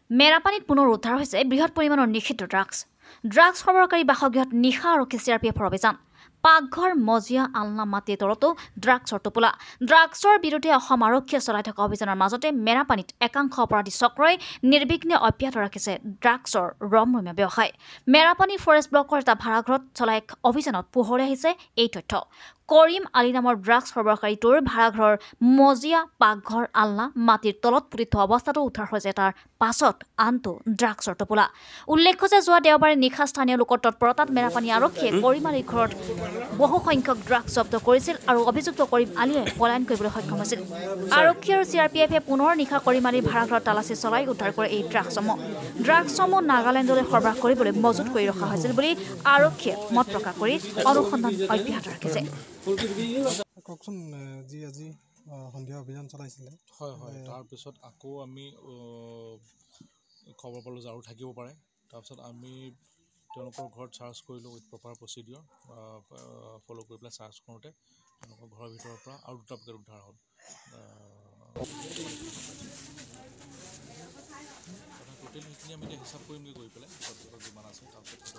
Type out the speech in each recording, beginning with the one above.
মেৰাপানীত পুনৰ উদ্ধাৰ হৈছে বৃহৎ পৰিমাণৰ নিষিদ্ধ ড্ৰাগছ সৰবৰাহকাৰী বাসগৃহত নিশা আৰক্ষী চিআৰপিএফৰ অভিযান পাকঘৰ মজিয়া আলনা মাটিৰ তলতো ড্ৰাগছৰ টোপোলা ড্ৰাগছৰ বিৰুদ্ধে অসম আৰক্ষীয়ে চলাই থকা অভিযানৰ মাজতে মেৰাপানীত একাংশ অপৰাধী চক্ৰই নিৰ্বিঘ্নে অব্যাহত ৰাখিছে ড্ৰাগছৰ ৰমৰমীয়া ব্যৱসায় মেৰাপানী ফৰেষ্ট ব্লকৰ এটা ভাড়াঘৰত চলাই অভিযানত পোহৰে আহিছে এই তথ্য কৰিম আলী নামৰ ড্ৰাগছ সৰবৰাহকাৰীটোৰ ভাড়াঘৰৰ মজিয়া পাকঘৰ আলনা মাটিৰ তলত পুতি থোৱা অৱস্থাতো উদ্ধাৰ হৈছে তাৰ পাছত আনটো ড্ৰাগছৰ টোপোলা উল্লেখ্য যে যোৱা দেওবাৰে নিশা স্থানীয় লোকৰ তৎপৰতাত মেৰাপানী আৰক্ষীয়ে কৰিম আলীৰ ঘৰত বহু সংখ্যক ড্ৰাগছ জব্দ কৰিছিল আৰু অভিযুক্ত কৰিম আলীয়ে পলায়ন কৰিবলৈ সক্ষম হৈছিল আৰক্ষী আৰু চিআৰপিএফে পুনৰ নিশা কৰিম আলীৰ ভাড়াঘৰত তালাচী চলাই উদ্ধাৰ কৰে এই ড্ৰাগছসমূহ নাগালেণ্ডলৈ সৰবৰাহ কৰিবলৈ মজুত কৰি ৰখা হৈছিল বুলি আৰক্ষীয়ে মত প্ৰকাশ কৰি অনুসন্ধান অব্যাহত ৰাখিছে কওকচোন যি আজি সন্ধিয়া অভিযান চলাইছিলে হয় তাৰপিছত আকৌ আমি খবৰ পালোঁ যে আৰু থাকিব পাৰে তাৰপিছত আমি তেওঁলোকৰ ঘৰত চাৰ্জ কৰিলোঁ উইথ প্ৰপাৰ প্ৰচিডিঅ'ৰ ফ'ল' কৰি পেলাই চাৰ্জ কৰোঁতে তেওঁলোকৰ ঘৰৰ ভিতৰৰ পৰা আৰু দুটা পেকেট উদ্ধাৰ হ'ল টোটেল সেইখিনি আমি এতিয়া হিচাপ কৰিমগৈ গৈ পেলাই যিমান আছে তাৰপিছত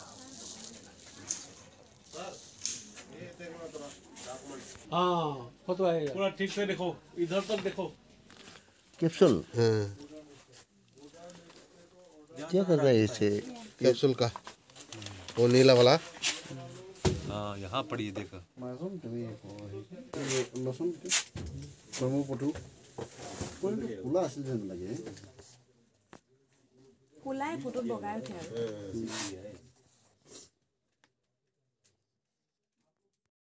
फोटो आएगा पूरा ठीक से देखो इधर तक देखो कैप्सूल क्या कर रहा है इसे कैप्सूल का वो नीला वाला यहाँ पड़ी देखा लसुन ব্ৰহ্মপুত্ৰ কোলা আছিল যেন লাগে কোলাই ফটোত বগাই উঠে আৰু